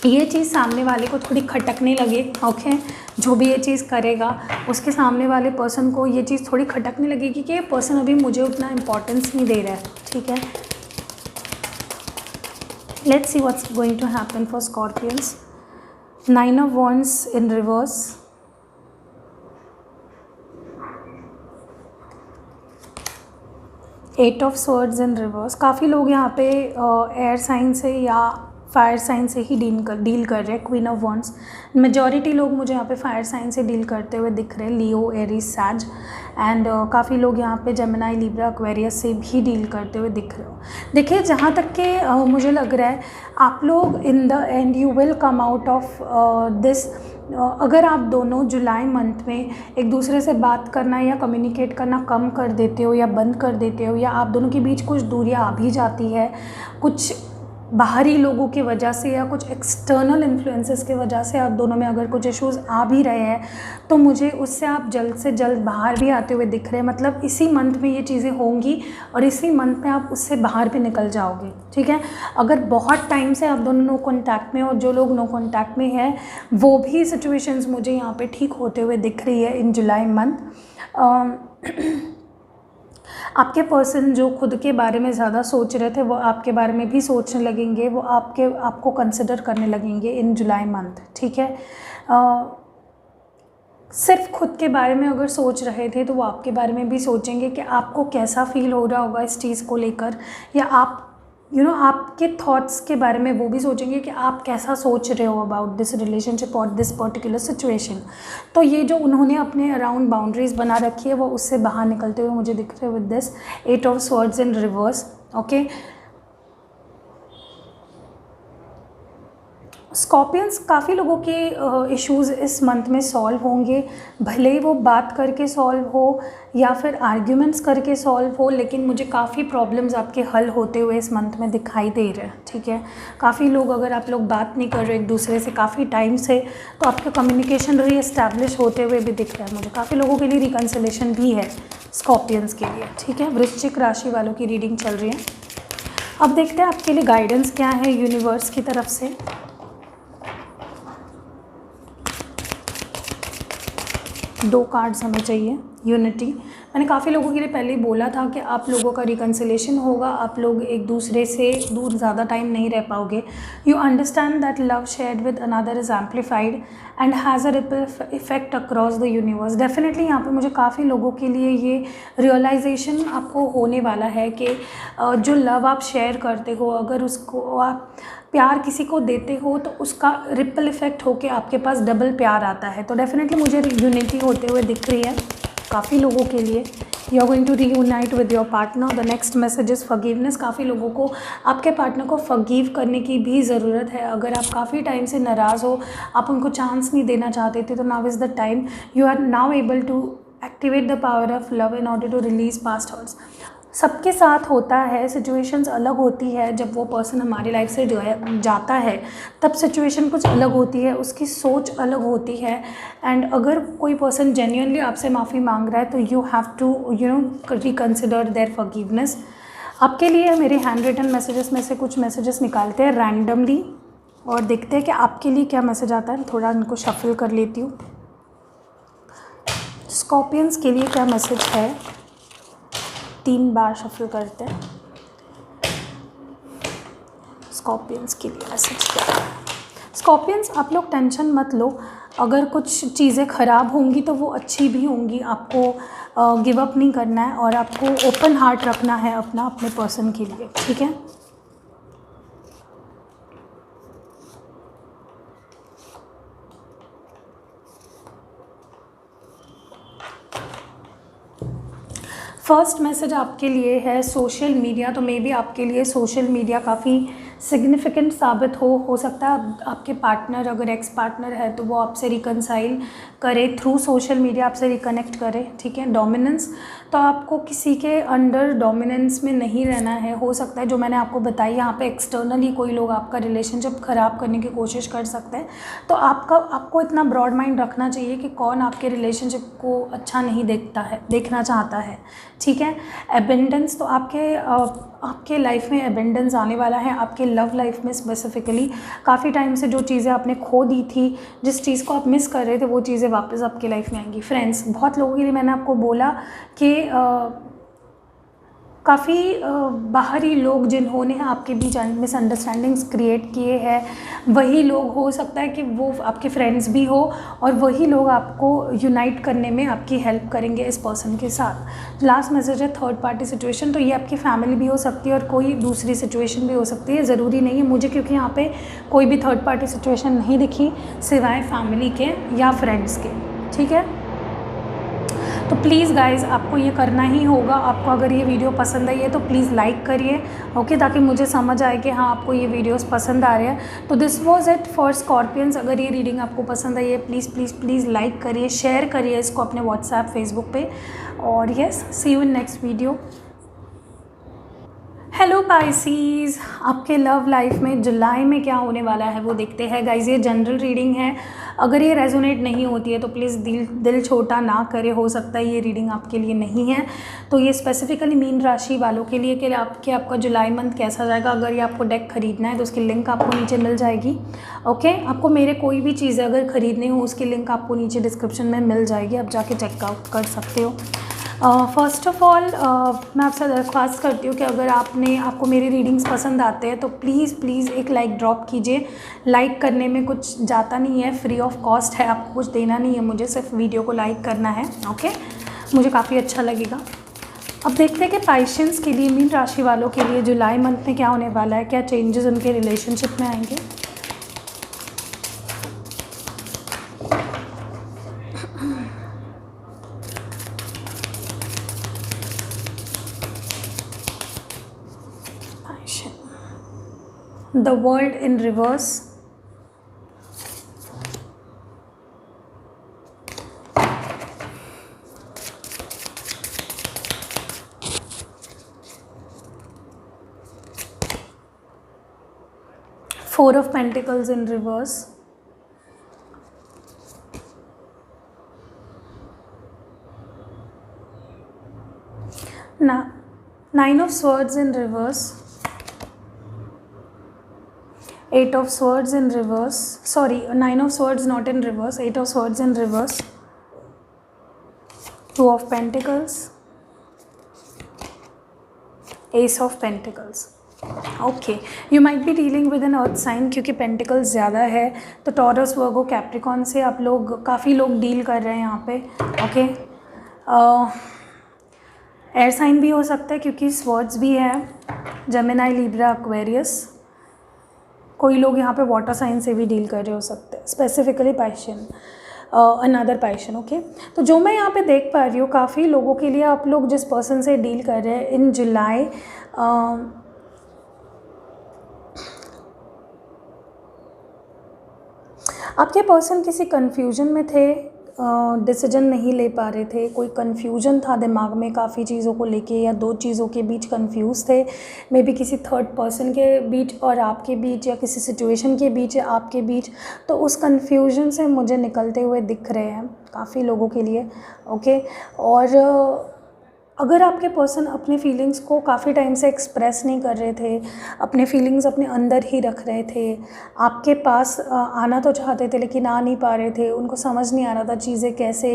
ये चीज़ सामने वाले को थोड़ी खटकने लगे, ओके। जो भी ये चीज़ करेगा उसके सामने वाले पर्सन को ये चीज़ थोड़ी खटकने लगेगी कि ये पर्सन अभी मुझे उतना इम्पोर्टेंस नहीं दे रहा है, ठीक है। Let's see what's going to happen for Scorpions. 9 of wands in reverse, eight of swords in reverse. काफ़ी लोग यहाँ पे एयर साइन से या फायर साइन से ही डील कर रहे हैं। क्वीन ऑफ वॉन्ड्स, मेजॉरिटी लोग मुझे यहाँ पे फायर साइन से डील करते हुए दिख रहे हैं, लियो, एरीज, सैज। एंड काफ़ी लोग यहाँ पे जेमिनाई, लिब्रा, एक्वेरियस से भी डील करते हुए दिख रहे हो। देखिए, जहाँ तक कि मुझे लग रहा है आप लोग इन the end you will come out of this. अगर आप दोनों जुलाई मंथ में एक दूसरे से बात करना या कम्युनिकेट करना कम कर देते हो या बंद कर देते हो, या आप दोनों के बीच कुछ दूरियां आ भी जाती है, कुछ बाहरी लोगों की वजह से या कुछ एक्सटर्नल इन्फ्लुएंसेस की वजह से आप दोनों में अगर कुछ इश्यूज़ आ भी रहे हैं, तो मुझे उससे आप जल्द से जल्द बाहर भी आते हुए दिख रहे हैं। मतलब इसी मंथ में ये चीज़ें होंगी और इसी मंथ में आप उससे बाहर भी निकल जाओगे, ठीक है। अगर बहुत टाइम से आप दोनों नो कॉन्टैक्ट में, और जो लोग नो कॉन्टैक्ट में हैं वो भी सिचुएशंस मुझे यहाँ पे ठीक होते हुए दिख रही है इन जुलाई मंथ। आपके पर्सन जो खुद के बारे में ज़्यादा सोच रहे थे वो आपके बारे में भी सोचने लगेंगे, वो आपको कंसिडर करने लगेंगे इन जुलाई मंथ, ठीक है। सिर्फ खुद के बारे में अगर सोच रहे थे तो वो आपके बारे में भी सोचेंगे कि आपको कैसा फील हो रहा होगा इस चीज़ को लेकर, या आप आपके थॉट्स के बारे में वो भी सोचेंगे कि आप कैसा सोच रहे हो अबाउट दिस रिलेशनशिप और दिस पर्टिकुलर सिचुएशन। तो ये जो उन्होंने अपने अराउंड बाउंड्रीज़ बना रखी है वो उससे बाहर निकलते हुए मुझे दिख रहे हैं with this 8 of swords in reverse, okay. Scorpions काफ़ी लोगों के इश्यूज़ इस मंथ में सॉल्व होंगे, भले ही वो बात करके सॉल्व हो या फिर आर्ग्यूमेंट्स करके सॉल्व हो, लेकिन मुझे काफ़ी प्रॉब्लम्स आपके हल होते हुए इस मंथ में दिखाई दे रहे हैं, ठीक है। काफ़ी लोग, अगर आप लोग बात नहीं कर रहे एक दूसरे से काफ़ी टाइम से, तो आपका कम्युनिकेशन री एस्टैब्लिश होते हुए भी दिख रहा है मुझे। काफ़ी लोगों के लिए रिकन्सिलेशन भी है स्कॉर्पियंस के लिए, ठीक है। वृश्चिक राशि वालों की रीडिंग चल रही है। अब देखते हैं आपके लिए गाइडेंस क्या है यूनिवर्स की तरफ से। दो कार्ड्स हमें चाहिए। यूनिटी, मैंने काफ़ी लोगों के लिए पहले ही बोला था कि आप लोगों का रिकन्सिलेशन होगा, आप लोग एक दूसरे से दूर ज़्यादा टाइम नहीं रह पाओगे। You understand that love shared with another is amplified and has a ripple effect across the universe. Definitely यहाँ पे मुझे काफ़ी लोगों के लिए ये रियलाइजेशन आपको होने वाला है कि जो लव आप शेयर करते हो, अगर उसको आप प्यार किसी को देते हो तो उसका रिपल इफेक्ट होके आपके पास डबल प्यार आता है। तो डेफिनेटली मुझे यूनिटी होते हुए दिख रही है काफ़ी लोगों के लिए। You are going to reunite with your partner. The next message is forgiveness. काफ़ी लोगों को आपके पार्टनर को फॉरगिव करने की भी ज़रूरत है। अगर आप काफ़ी टाइम से नाराज़ हो, आप उनको चांस नहीं देना चाहते थे, तो now is the time. You are now able to activate the power of love in order to release past hurts. सबके साथ होता है, सिचुएशंस अलग होती है। जब वो पर्सन हमारी लाइफ से जो है जाता है, तब सिचुएशन कुछ अलग होती है, उसकी सोच अलग होती है। एंड अगर कोई पर्सन जेन्युइनली आपसे माफ़ी मांग रहा है, तो you have to reconsider their forgiveness. आपके लिए मेरे हैंड रिटन मैसेजेस में से कुछ मैसेजेस निकालते हैं रैंडमली और देखते हैं कि आपके लिए क्या मैसेज आता है। थोड़ा इनको शफल कर लेती हूँ। स्कॉर्पियंस के लिए क्या मैसेज है, 3 बार शफल करते हैं। स्कॉर्पियंस के लिए मैसेज क्या है। स्कॉर्पियंस, आप लोग टेंशन मत लो। अगर कुछ चीज़ें ख़राब होंगी तो वो अच्छी भी होंगी। आपको गिव अप नहीं करना है और आपको ओपन हार्ट रखना है अपने पर्सन के लिए, ठीक है। फर्स्ट मैसेज आपके लिए है सोशल मीडिया। तो मे बी आपके लिए सोशल मीडिया काफ़ी सिग्निफिकेंट साबित हो सकता है। आपके पार्टनर, अगर एक्स पार्टनर है, तो वो आपसे रिकनसाइल करे थ्रू सोशल मीडिया, आपसे रिकनेक्ट करे, ठीक है। डोमिनेंस, तो आपको किसी के अंडर डोमिनेंस में नहीं रहना है। हो सकता है जो मैंने आपको बताई यहाँ पे एक्सटर्नली कोई लोग आपका रिलेशनशिप ख़राब करने की कोशिश कर सकते हैं। तो आपको इतना ब्रॉड माइंड रखना चाहिए कि कौन आपके रिलेशनशिप को अच्छा नहीं देखना चाहता है, ठीक है। एबेंडेंस, तो आपके लाइफ में एबेंडेंस आने वाला है। आपके लव लाइफ में स्पेसिफिकली काफ़ी टाइम से जो चीज़ें आपने खो दी थी, जिस चीज़ को आप मिस कर रहे थे, वो चीज़ें वापस आपकी लाइफ में आएंगी। फ्रेंड्स, बहुत लोगों के लिए मैंने आपको बोला कि काफ़ी बाहरी लोग जिन्होंने आपके बीच मिसअंडरस्टैंडिंग्स क्रिएट किए हैं, वही लोग हो सकता है कि वो आपके फ्रेंड्स भी हो और वही लोग आपको यूनाइट करने में आपकी हेल्प करेंगे इस पर्सन के साथ। लास्ट मैसेज है थर्ड पार्टी सिचुएशन। तो ये आपकी फैमिली भी हो सकती है और कोई दूसरी सिचुएशन भी हो सकती है, ज़रूरी नहीं है मुझे, क्योंकि यहाँ पे कोई भी थर्ड पार्टी सिचुएशन नहीं दिखी सिवाय फैमिली के या फ्रेंड्स के, ठीक है। तो प्लीज़ गाइज़, आपको ये करना ही होगा। आपको अगर ये वीडियो पसंद आई है तो प्लीज़ लाइक करिए, ओके, ताकि मुझे समझ आए कि हाँ आपको ये वीडियोस पसंद आ रहे हैं। तो this was it for Scorpions. अगर ये रीडिंग आपको पसंद आई है, प्लीज़ प्लीज़ प्लीज़ लाइक करिए, शेयर करिए इसको अपने व्हाट्सएप, फेसबुक पे। और yes, see you in next video. Hello Pisces, आपके लव लाइफ में जुलाई में क्या होने वाला है वो देखते हैं गाइज़। ये जनरल रीडिंग है। अगर ये रेजोनेट नहीं होती है तो प्लीज़ दिल छोटा ना करे। हो सकता है ये रीडिंग आपके लिए नहीं है। तो ये स्पेसिफिकली मीन राशि वालों के लिए कि आपका जुलाई मंथ कैसा जाएगा। अगर ये आपको डेक ख़रीदना है तो उसकी लिंक आपको नीचे मिल जाएगी, ओके। आपको मेरे कोई भी चीज़ अगर ख़रीदनी हो उसकी लिंक आपको नीचे डिस्क्रिप्शन में मिल जाएगी, आप जाके चेकआउट कर सकते हो। फ़र्स्ट ऑफ़ ऑल मैं आपसे दरख्वास्त करती हूँ कि अगर आपको मेरी रीडिंग्स पसंद आते हैं तो प्लीज़ एक लाइक ड्रॉप कीजिए। लाइक करने में कुछ जाता नहीं है, फ्री ऑफ कॉस्ट है, आपको कुछ देना नहीं है मुझे, सिर्फ वीडियो को लाइक करना है, ओके। मुझे काफ़ी अच्छा लगेगा। अब देखते हैं कि पाइशियंस के लिए, मीन राशि वालों के लिए जुलाई मंथ में क्या होने वाला है, क्या चेंजेस उनके रिलेशनशिप में आएंगे। The world in reverse, 4 of Pentacles in reverse, now 9 of Swords in reverse, 8 of Swords in reverse, sorry, 9 of Swords not in reverse, 8 of Swords in reverse, 2 of Pentacles, Ace of Pentacles. Okay, you might be dealing with an earth sign, क्योंकि pentacles ज़्यादा है तो taurus, वर्गो, Capricorn से आप लोग, काफ़ी लोग deal कर रहे हैं यहाँ पे. ओके, एयर साइन भी हो सकता है क्योंकि स्वर्ड्स भी है, जेमिनाई, लिब्रा, एक्वेरियस. कोई लोग यहाँ पे वाटर साइन से भी डील कर रहे हो सकते हैं, specifically passion, another passion. Okay, तो जो मैं यहाँ पे देख पा रही हूँ, काफ़ी लोगों के लिए आप लोग जिस पर्सन से डील कर रहे हैं इन जुलाई, आपके पर्सन किसी कन्फ्यूजन में थे, डिसीजन नहीं ले पा रहे थे, कोई कन्फ्यूजन था दिमाग में काफ़ी चीज़ों को लेके, या दो चीज़ों के बीच कंफ्यूज थे, मे बी किसी थर्ड पर्सन के बीच और आपके बीच, या किसी सिचुएशन के बीच या आपके बीच. तो उस कन्फ्यूजन से मुझे निकलते हुए दिख रहे हैं काफ़ी लोगों के लिए. ओके, और अगर आपके पर्सन अपने फीलिंग्स को काफ़ी टाइम से एक्सप्रेस नहीं कर रहे थे, अपने फीलिंग्स अपने अंदर ही रख रहे थे, आपके पास आना तो चाहते थे लेकिन आ नहीं पा रहे थे, उनको समझ नहीं आ रहा था चीज़ें कैसे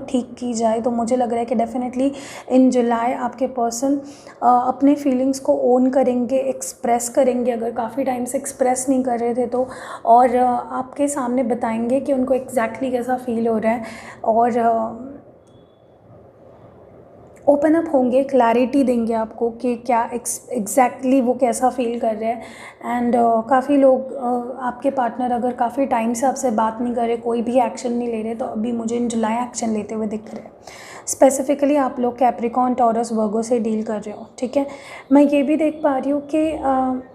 ठीक की जाए, तो मुझे लग रहा है कि डेफिनेटली इन जुलाई आपके पर्सन अपने फीलिंग्स को ओन करेंगे, एक्सप्रेस करेंगे, अगर काफ़ी टाइम से एक्सप्रेस नहीं कर रहे थे तो, और आपके सामने बताएंगे कि उनको एग्जैक्टली कैसा फील हो रहा है, और ओपन अप होंगे, क्लैरिटी देंगे आपको कि क्या एग्जैक्टली वो कैसा फील कर रहे हैं. एंड काफ़ी लोग, आपके पार्टनर अगर काफ़ी टाइम से आपसे बात नहीं कर रहे, कोई भी एक्शन नहीं ले रहे, तो अभी मुझे इन जुलाई एक्शन लेते हुए दिख रहे हैं. स्पेसिफिकली आप लोग कैप्रिकॉन, टॉरस, वर्गो से डील कर रहे हो. ठीक है, मैं ये भी देख पा रही हूँ कि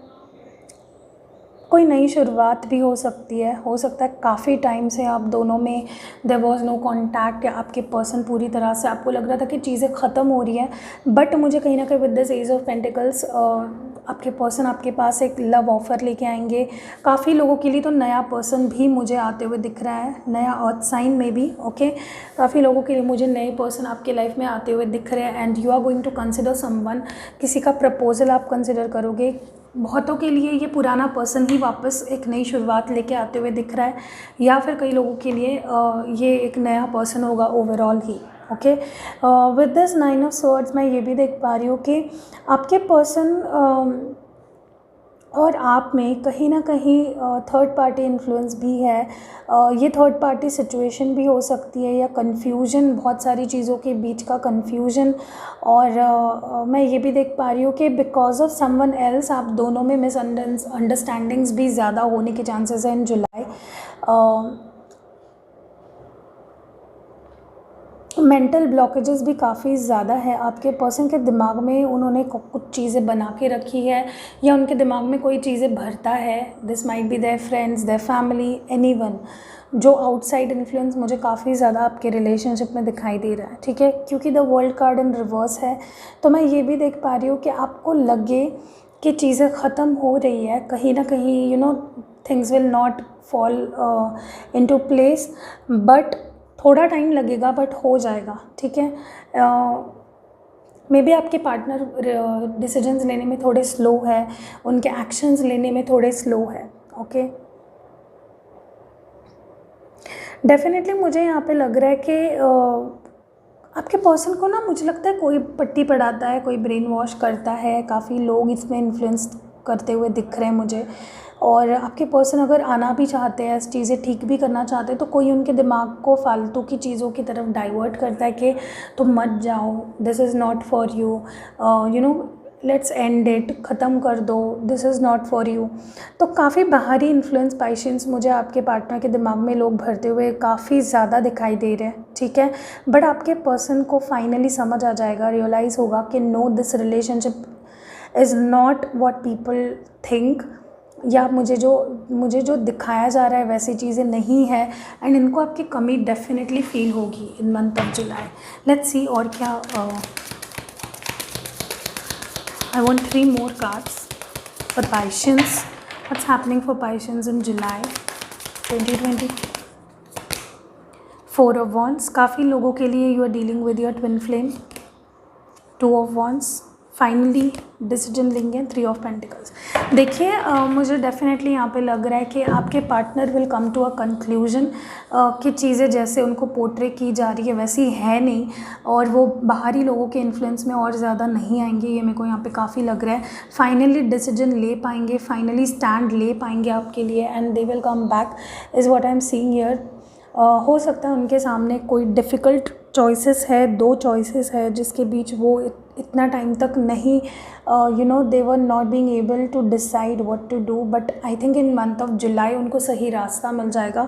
कोई नई शुरुआत भी हो सकती है, हो सकता है काफ़ी टाइम से आप दोनों में देयर वाज नो कांटेक्ट, या आपके पर्सन पूरी तरह से, आपको लग रहा था कि चीज़ें ख़त्म हो रही हैं, बट मुझे कहीं ना कहीं with this ace of pentacles आपके पर्सन आपके पास एक लव ऑफ़र लेके आएंगे. काफ़ी लोगों के लिए तो नया पर्सन भी मुझे आते हुए दिख रहा है, नया अर्थ साइन में भी. ओके, काफ़ी लोगों के लिए मुझे नए पर्सन आपके लाइफ में आते हुए दिख रहे हैं, and you are going to consider someone, किसी का प्रपोजल आप कंसिडर करोगे. बहुतों के लिए ये पुराना पर्सन ही वापस एक नई शुरुआत लेके आते हुए दिख रहा है, या फिर कई लोगों के लिए ये एक नया पर्सन होगा overall he. Okay, with this 9 of swords मैं ये भी देख पा रही हूँ कि आपके पर्सन और आप में कहीं ना कहीं थर्ड पार्टी इन्फ्लुएंस भी है. ये थर्ड पार्टी सिचुएशन भी हो सकती है, या कन्फ्यूजन, बहुत सारी चीज़ों के बीच का कन्फ्यूजन. और मैं ये भी देख पा रही हूँ कि बिकॉज ऑफ समवन एल्स आप दोनों में मिसअंडरस्टैंडिंग्स भी ज़्यादा होने के चांसेस हैं इन जुलाई. मेंटल ब्लॉकेजेस भी काफ़ी ज़्यादा है आपके पर्सन के दिमाग में, उन्होंने कुछ चीज़ें बना के रखी है, या उनके दिमाग में कोई चीज़ें भरता है. This might be their friends, their family, anyone. जो आउटसाइड इन्फ्लुएंस मुझे काफ़ी ज़्यादा आपके रिलेशनशिप में दिखाई दे रहा है. ठीक है, क्योंकि the world card in reverse है, तो मैं ये भी देख पा रही हूँ कि आपको लगे कि चीज़ें ख़त्म हो रही है, कहीं ना कहीं things will not fall into place, but थोड़ा टाइम लगेगा, बट हो जाएगा. ठीक है, मे बी आपके पार्टनर डिसीजंस लेने में थोड़े स्लो है, उनके एक्शंस लेने में थोड़े स्लो है. ओके, डेफिनेटली मुझे यहाँ पे लग रहा है कि आपके पर्सन को ना, मुझे लगता है कोई पट्टी पढ़ाता है, कोई ब्रेन वॉश करता है, काफ़ी लोग इसमें इन्फ्लुएंस करते हुए दिख रहे हैं मुझे. और आपके पर्सन अगर आना भी चाहते हैं, चीज़ें ठीक भी करना चाहते हैं, तो कोई उनके दिमाग को फालतू की चीज़ों की तरफ डाइवर्ट करता है कि तुम मत जाओ, this is not for you, let's end it, ख़त्म कर दो, this is not for you. तो काफ़ी बाहरी इन्फ्लुएंस, पैशंस मुझे आपके पार्टनर के दिमाग में लोग भरते हुए काफ़ी ज़्यादा दिखाई दे रहे हैं. ठीक है, बट आपके पर्सन को फाइनली समझ आ जाएगा, रियलाइज़ होगा कि no, this relationship is not what people think, या मुझे जो दिखाया जा रहा है वैसी चीज़ें नहीं है, एंड इनको आपकी कमी डेफिनेटली फील होगी in month of July. Let's see और क्या. I want 3 more cards for patience what's happening for Pisces in July 2020? 4 of Wands, काफ़ी लोगों के लिए you are dealing with your twin flame. 2 of Wands, finally decision लेंगे। 3 of pentacles. देखिए मुझे definitely यहाँ पे लग रहा है कि आपके partner will come to a conclusion कि चीज़ें जैसे उनको पोर्ट्रे की जा रही है वैसी है नहीं, और वो बाहरी लोगों के इन्फ्लुएंस में और ज़्यादा नहीं आएंगे। ये मेरे को यहाँ पे काफ़ी लग रहा है। फाइनली डिसीजन ले पाएंगे, फाइनली स्टैंड ले पाएंगे आपके लिए, and they will come back is what I am seeing here. हो सकता है उनके सामने कोई डिफ़िकल्ट चॉइसेस है, 2 चॉइसेस है जिसके बीच वो इतना टाइम तक नहीं they were not being able to decide what to do, but I think in month of July उनको सही रास्ता मिल जाएगा।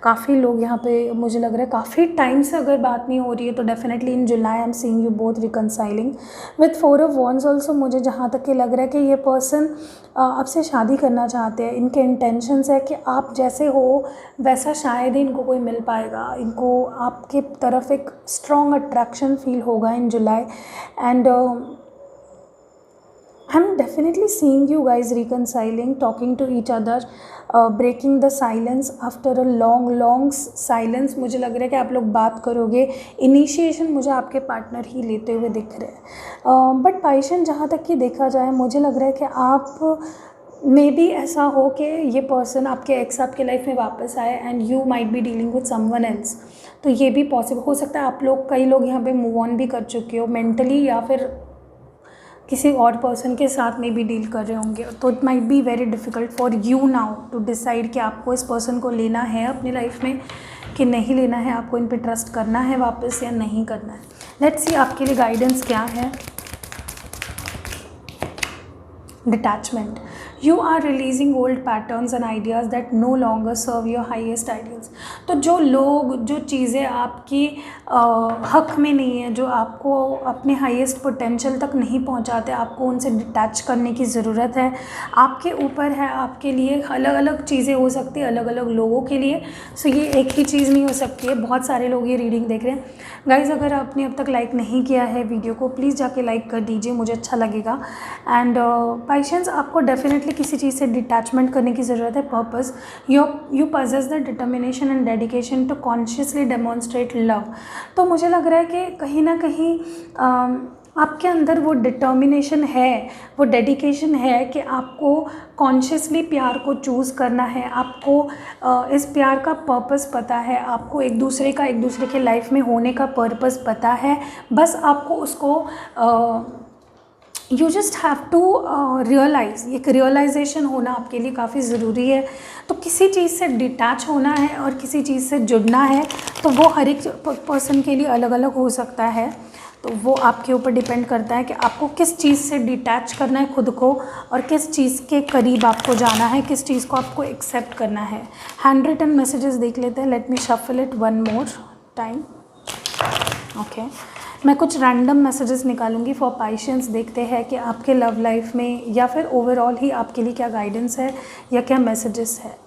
काफ़ी लोग यहाँ पे मुझे लग रहा है काफ़ी टाइम से अगर बात नहीं हो रही है तो definitely in July I am seeing you both reconciling with 4 of Wands also. मुझे जहाँ तक कि लग रहा है कि ये पर्सन आपसे शादी करना चाहते हैं। इनके इंटेंशंस है कि आप जैसे हो वैसा शायद ही इनको कोई मिल पाएगा। इनको आपके तरफ एक स्ट्रॉन्ग अट्रैक्शन फील होगा इन जुलाई, and I'm definitely seeing you guys reconciling, talking to each other, breaking the silence after a long silence। मुझे लग रहा है कि आप लोग बात करोगे। इनिशिएशन मुझे आपके पार्टनर ही लेते हुए दिख रहे हैं। बट Pisces जहाँ तक कि देखा जाए मुझे लग रहा है कि आप मे बी ऐसा हो कि ये पर्सन आपके एक्स आपके लाइफ में वापस आए and you might be dealing with someone else. तो ये भी पॉसिबल हो सकता है। आप लोग कई लोग यहाँ पे मूव ऑन भी कर चुके हो मेंटली, या फिर किसी और पर्सन के साथ में भी डील कर रहे होंगे। तो it might be very difficult for you now to decide कि आपको इस पर्सन को लेना है अपनी लाइफ में कि नहीं लेना है, आपको इन पे ट्रस्ट करना है वापस या नहीं करना है। लेट्स सी आपके लिए गाइडेंस क्या है। Detachment, you are releasing old patterns and ideas that no longer serve your highest ideals. तो जो लोग जो चीज़ें आपकी हक में नहीं है, जो आपको अपने हाईएस्ट पोटेंशियल तक नहीं पहुंचाते, आपको उनसे डिटैच करने की ज़रूरत है। आपके ऊपर है, आपके लिए अलग अलग चीज़ें हो सकती है अलग अलग लोगों के लिए। सो ये एक ही चीज़ नहीं हो सकती है। बहुत सारे लोग ये रीडिंग देख रहे हैं। गाइज़ अगर आपने अब तक लाइक नहीं किया है वीडियो को, प्लीज़ जाके लाइक कर दीजिए, मुझे अच्छा लगेगा। एंड Pisces आपको डेफिनेटली किसी चीज़ से डिटैचमेंट करने की ज़रूरत है। Purpose, you possess the determination and dedication to consciously demonstrate love. तो मुझे लग रहा है कि कहीं ना कहीं आपके अंदर वो डिटर्मिनेशन है, वो डेडिकेशन है कि आपको कॉन्शियसली प्यार को चूज़ करना है। आपको इस प्यार का पर्पस पता है, आपको एक दूसरे के लाइफ में होने का पर्पस पता है। बस आपको उसको you just have to realise, एक रियलाइजेशन होना आपके लिए काफ़ी ज़रूरी है। तो किसी चीज़ से डिटैच होना है और किसी चीज़ से जुड़ना है, तो वो हर एक पर्सन के लिए अलग अलग हो सकता है। तो वो आपके ऊपर डिपेंड करता है कि आपको किस चीज़ से डिटैच करना है खुद को, और किस चीज़ के करीब आपको जाना है, किस चीज़ को आपको एक्सेप्ट करना है। हैंड रिटन मैसेजेस देख लेते हैं। Let me shuffle it one more time. Okay, मैं कुछ रैंडम मैसेजेस निकालूंगी फॉर Pisces। देखते हैं कि आपके लव लाइफ में या फिर ओवरऑल ही आपके लिए क्या गाइडेंस है या क्या मैसेजेस है।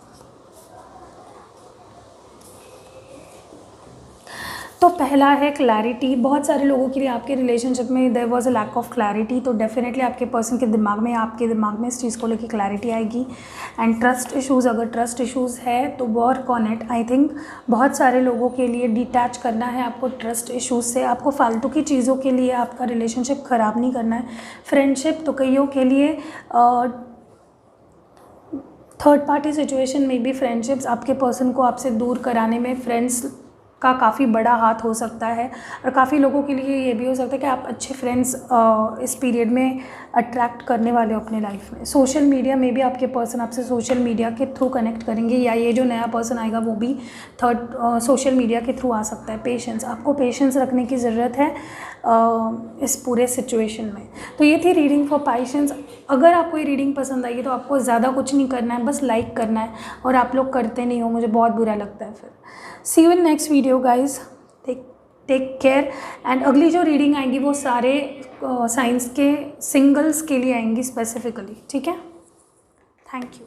तो पहला है क्लैरिटी। बहुत सारे लोगों के लिए आपके रिलेशनशिप में there was a lack of clarity. तो डेफिनेटली आपके पर्सन के दिमाग में, आपके दिमाग में इस चीज़ को लेकर क्लैरिटी आएगी। एंड ट्रस्ट इश्यूज़, अगर ट्रस्ट इश्यूज़ है तो work on it. I think बहुत सारे लोगों के लिए डिटैच करना है आपको ट्रस्ट इश्यूज़ से। आपको फालतू की चीज़ों के लिए आपका रिलेशनशिप ख़राब नहीं करना है। फ्रेंडशिप, तो कईयों के लिए थर्ड पार्टी सिचुएशन में भी फ्रेंडशिप्स आपके पर्सन को आपसे दूर कराने में फ्रेंड्स का काफ़ी बड़ा हाथ हो सकता है। और काफ़ी लोगों के लिए ये भी हो सकता है कि आप अच्छे फ्रेंड्स इस पीरियड में अट्रैक्ट करने वाले हो अपने लाइफ में। सोशल मीडिया में भी आपके पर्सन आपसे सोशल मीडिया के थ्रू कनेक्ट करेंगे, या ये जो नया पर्सन आएगा वो भी सोशल मीडिया के थ्रू आ सकता है। पेशेंस, आपको पेशेंस रखने की ज़रूरत है इस पूरे सिचुएशन में। तो ये थी रीडिंग फॉर Pisces। अगर आपको ये रीडिंग पसंद आई है तो आपको ज़्यादा कुछ नहीं करना है, बस लाइक करना है, और आप लोग करते नहीं हो, मुझे बहुत बुरा लगता है फिर। See you in next video guys, take care. And अगली जो रीडिंग आएंगी वो सारे साइंस के सिंगल्स के लिए आएंगी स्पेसिफिकली, ठीक है। Thank you.